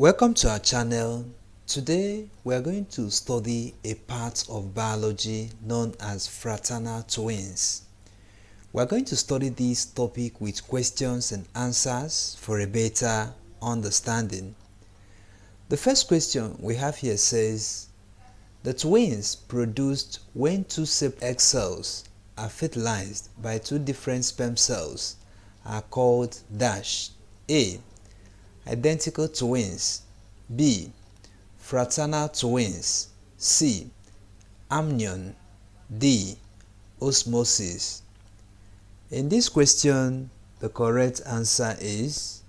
Welcome to our channel. Today we are going to study a part of biology known as fraternal twins. We are going to study this topic with questions and answers for a better understanding. The first question we have here says, the twins produced when two separate egg cells are fertilized by two different sperm cells are called dash. A. Identical twins. B. Fraternal twins. C. Amnion. D. Osmosis. In this question, the correct answer is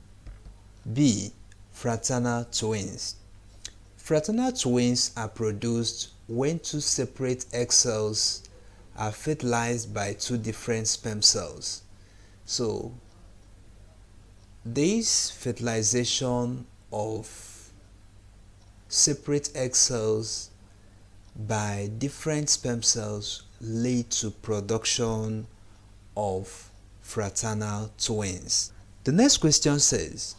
B. Fraternal twins. Fraternal twins are produced when two separate egg cells are fertilized by two different sperm cells. So, this fertilization of separate egg cells by different sperm cells lead to production of fraternal twins. The next question says,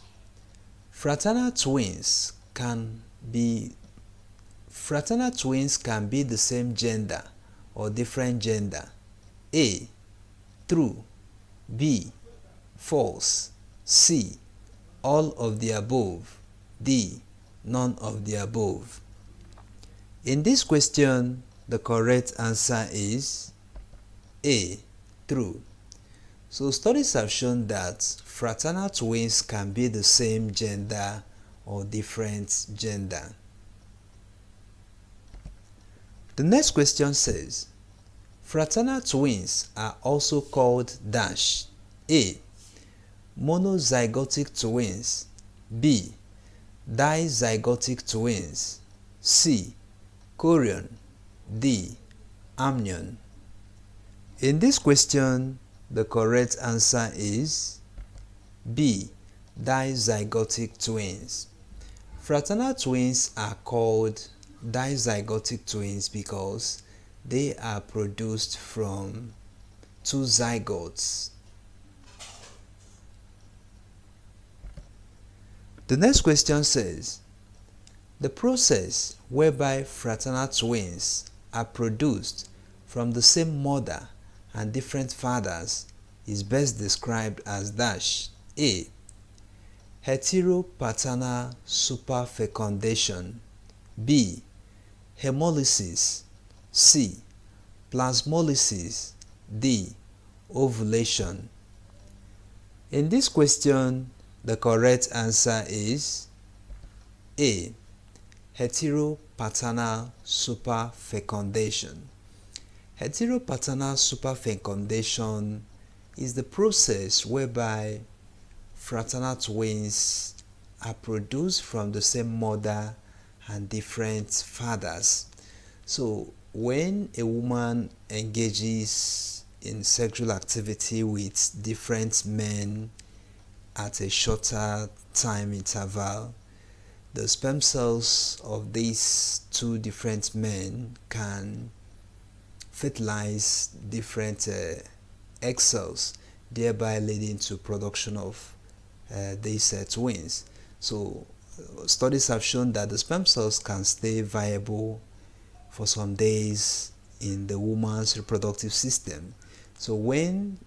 fraternal twins can be the same gender or different gender. A. True. B. False. C. All of the above. D. None of the above. In this question, the correct answer is A. True. So studies have shown that fraternal twins can be the same gender or different gender. The next question says, fraternal twins are also called dash. A. Monozygotic twins. B. Dizygotic twins. C. Chorion. D. Amnion. In this question, the correct answer is B. Dizygotic twins. Fraternal twins are called dizygotic twins because they are produced from two zygotes. The next question says, the process whereby fraternal twins are produced from the same mother and different fathers is best described as dash. A. Heteropaternal superfecundation. B. Hemolysis. C. Plasmolysis. D. Ovulation. In this question, the correct answer is A. Heteropaternal superfecundation. Heteropaternal superfecundation is the process whereby fraternal twins are produced from the same mother and different fathers. So when a woman engages in sexual activity with different men at a shorter time interval, the sperm cells of these two different men can fertilize different egg cells, thereby leading to production of these twins. So studies have shown that the sperm cells can stay viable for some days in the woman's reproductive system. So when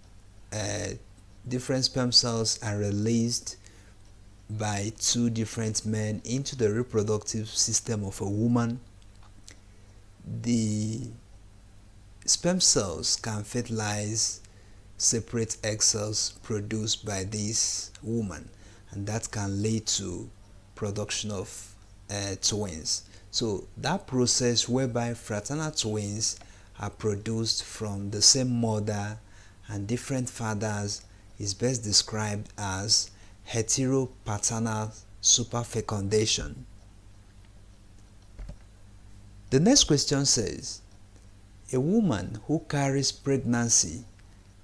different sperm cells are released by two different men into the reproductive system of a woman, the sperm cells can fertilize separate egg cells produced by this woman, and that can lead to production of twins. So that process whereby fraternal twins are produced from the same mother and different fathers is best described as heteropaternal superfecundation. The next question says, a woman who carries pregnancy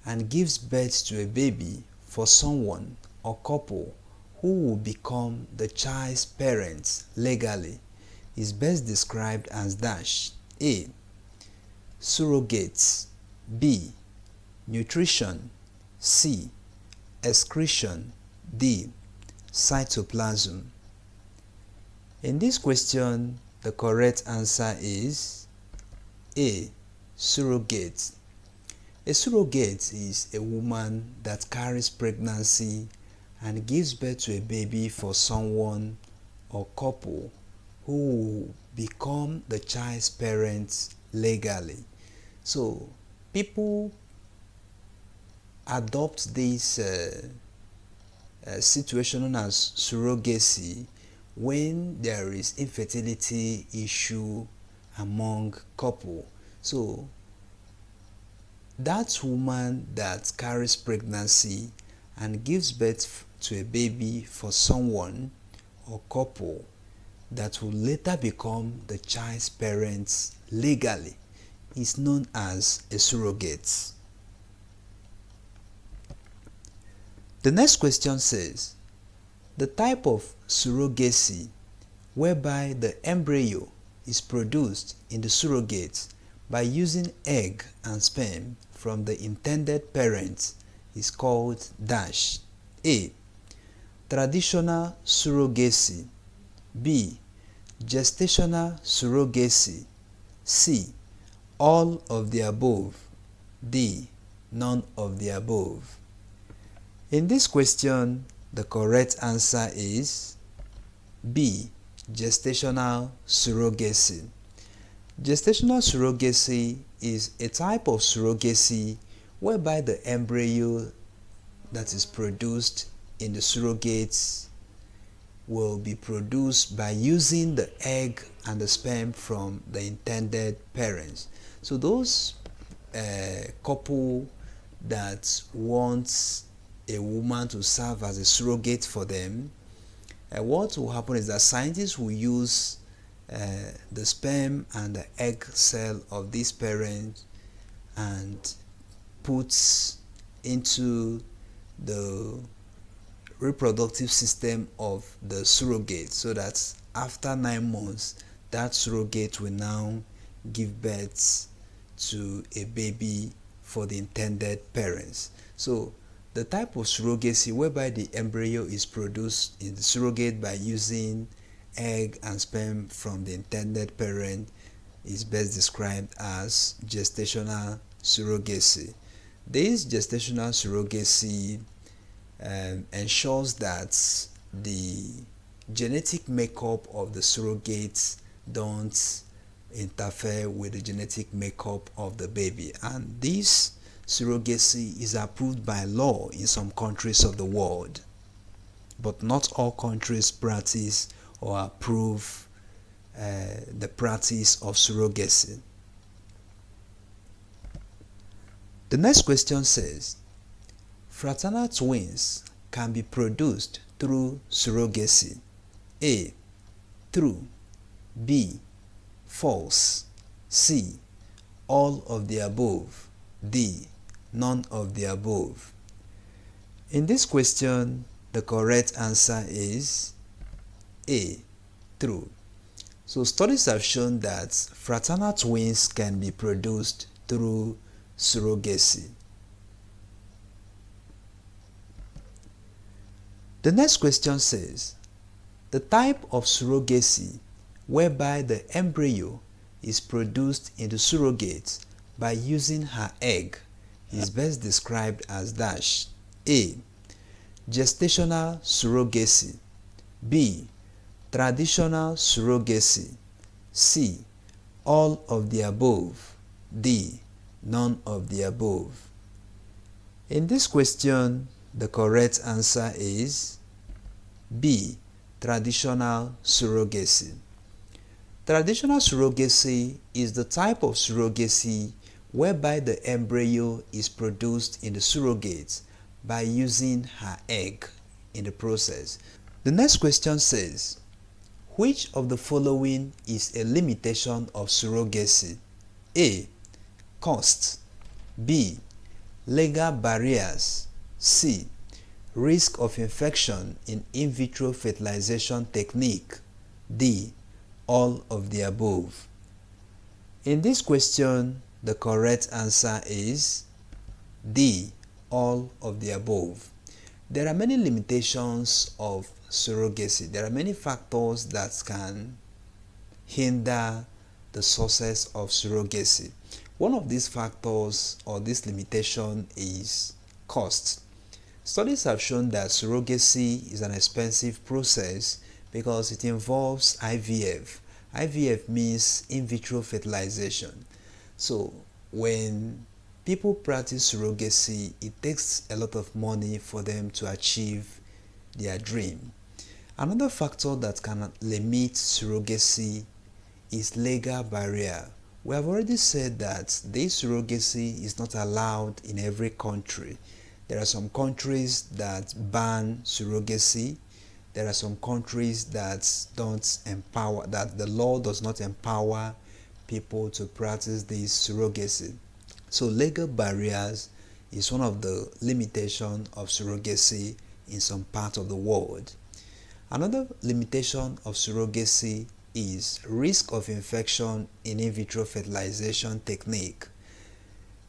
and gives birth to a baby for someone or couple who will become the child's parents legally is best described as dash. A. Surrogates. B. Nutrition. C. Excretion. D. Cytoplasm. In this question, the correct answer is A. Surrogate. A surrogate is a woman that carries pregnancy and gives birth to a baby for someone or couple who will become the child's parents legally. So people adopt this situation known as surrogacy when there is infertility issue among couple. So that woman that carries pregnancy and gives birth to a baby for someone or couple that will later become the child's parents legally is known as a surrogate. The next question says, the type of surrogacy whereby the embryo is produced in the surrogate by using egg and sperm from the intended parent is called dash. A. Traditional surrogacy. B. Gestational surrogacy. C. All of the above. D. None of the above. In this question, the correct answer is B. Gestational surrogacy. Gestational surrogacy is a type of surrogacy whereby the embryo that is produced in the surrogates will be produced by using the egg and the sperm from the intended parents. So those couple that wants a woman to serve as a surrogate for them, what will happen is that scientists will use the sperm and the egg cell of this parent and puts into the reproductive system of the surrogate, so that after 9 months that surrogate will now give birth to a baby for the intended parents. So the type of surrogacy whereby the embryo is produced in the surrogate by using egg and sperm from the intended parent is best described as gestational surrogacy. This gestational surrogacy ensures that the genetic makeup of the surrogates don't interfere with the genetic makeup of the baby, and this surrogacy is approved by law in some countries of the world, but not all countries practice or approve the practice of surrogacy. The next question says, fraternal twins can be produced through surrogacy. A. True. B. False. C. All of the above. D. None of the above. In this question, the correct answer is A. True. So studies have shown that fraternal twins can be produced through surrogacy. The next question says, the type of surrogacy whereby the embryo is produced in the surrogate by using her egg is best described as dash. A. Gestational surrogacy. B. Traditional surrogacy. C. All of the above. D. None of the above. In this question, the correct answer is B. Traditional surrogacy. Traditional surrogacy is the type of surrogacy whereby the embryo is produced in the surrogate by using her egg in the process. The next question says, which of the following is a limitation of surrogacy? A. Cost. B. Legal barriers. C. Risk of infection in vitro fertilization technique. D. All of the above. In this question, the correct answer is D. All of the above. There are many limitations of surrogacy. There are many factors that can hinder the success of surrogacy. One of these factors or this limitation is cost. Studies have shown that surrogacy is an expensive process because it involves IVF. IVF means in vitro fertilization. So when people practice surrogacy, it takes a lot of money for them to achieve their dream. Another factor that can limit surrogacy is legal barrier. We have already said that this surrogacy is not allowed in every country. There are some countries that ban surrogacy. There are some countries that the law does not empower people to practice this surrogacy. So legal barriers is one of the limitations of surrogacy in some part of the world. Another limitation of surrogacy is risk of infection in vitro fertilization technique.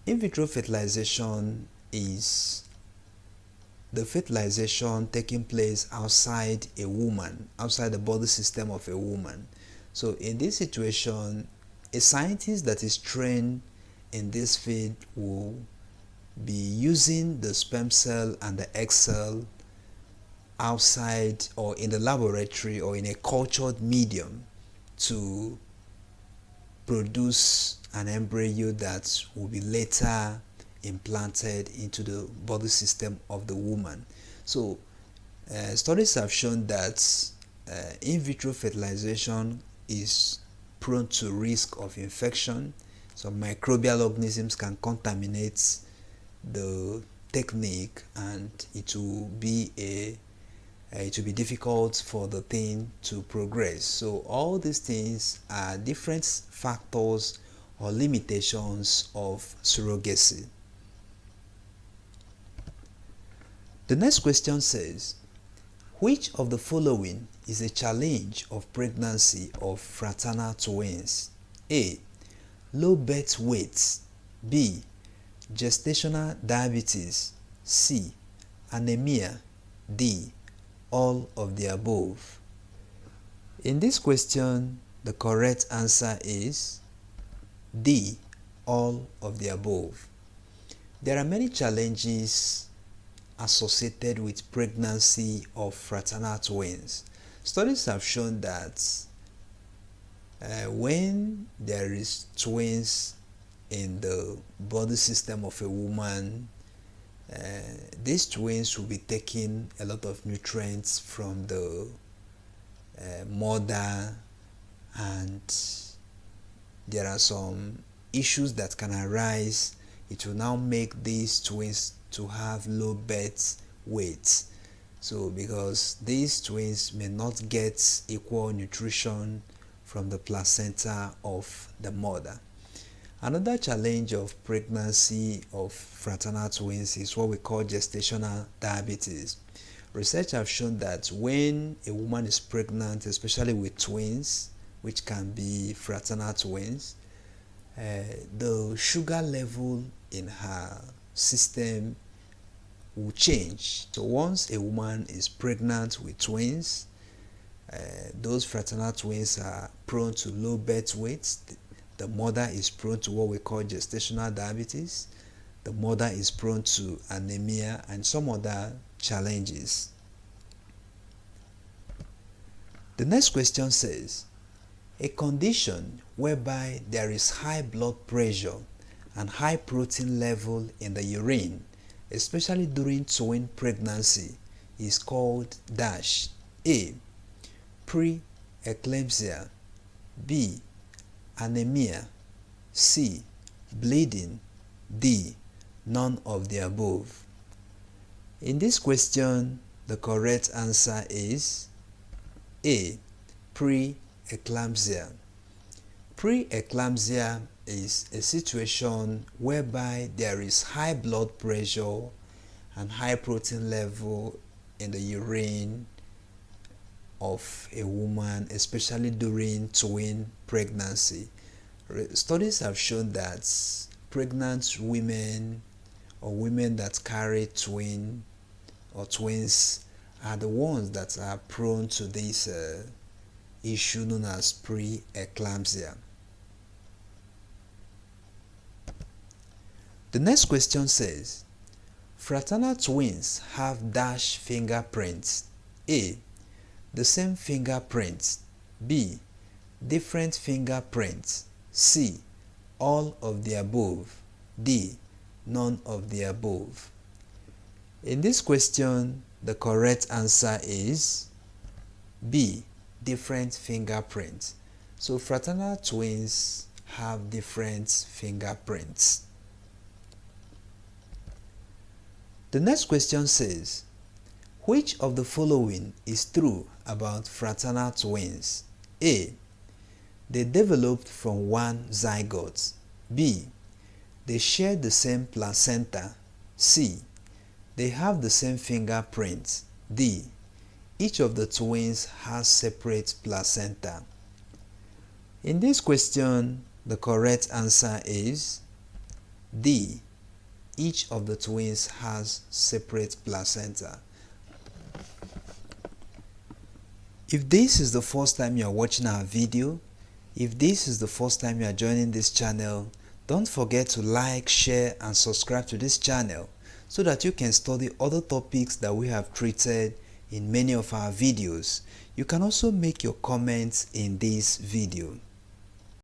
In vitro fertilization is the fertilization taking place outside a woman, outside the body system of a woman. So in this situation, a scientist that is trained in this field will be using the sperm cell and the egg cell outside or in the laboratory or in a cultured medium to produce an embryo that will be later implanted into the body system of the woman. So studies have shown that in vitro fertilization is prone to risk of infection. Some microbial organisms can contaminate the technique and it will be difficult for the thing to progress. So all these things are different factors or limitations of surrogacy. The next question says, which of the following is a challenge of pregnancy of fraternal twins? A. Low birth weight. B. Gestational diabetes. C. Anemia. D. All of the above. In this question, the correct answer is D. All of the above. There are many challenges associated with pregnancy of fraternal twins. Studies have shown that when there is twins in the body system of a woman, these twins will be taking a lot of nutrients from the mother, and there are some issues that can arise. It will now make these twins to have low birth weight. So because these twins may not get equal nutrition from the placenta of the mother. Another challenge of pregnancy of fraternal twins is what we call gestational diabetes. Research have shown that when a woman is pregnant, especially with twins, which can be fraternal twins, the sugar level in her system will change. So once a woman is pregnant with twins, those fraternal twins are prone to low birth weight. The mother is prone to what we call gestational diabetes. The mother is prone to anemia and some other challenges. The next question says, a condition whereby there is high blood pressure and high protein level in the urine, especially during twin pregnancy, is called dash. A. Pre-eclampsia. B. Anemia. C. Bleeding. D. None of the above. In this question, the correct answer is A. Pre-eclampsia. Pre-eclampsia is a situation whereby there is high blood pressure and high protein level in the urine of a woman, especially during twin pregnancy. Studies have shown that pregnant women or women that carry twins are the ones that are prone to this issue known as preeclampsia. The next question says, fraternal twins have dash fingerprints. A. The same fingerprints. B. Different fingerprints. C. All of the above. D. None of the above. In this question, the correct answer is B. Different fingerprints. So fraternal twins have different fingerprints. The next question says, which of the following is true about fraternal twins? A. They developed from one zygote. B. They share the same placenta. C. They have the same fingerprints. D. Each of the twins has separate placenta. In this question, the correct answer is D. Each of the twins has separate placenta. If this is the first time you are watching our video, if this is the first time you are joining this channel, don't forget to like, share and subscribe to this channel so that you can study other topics that we have treated in many of our videos. You can also make your comments in this video.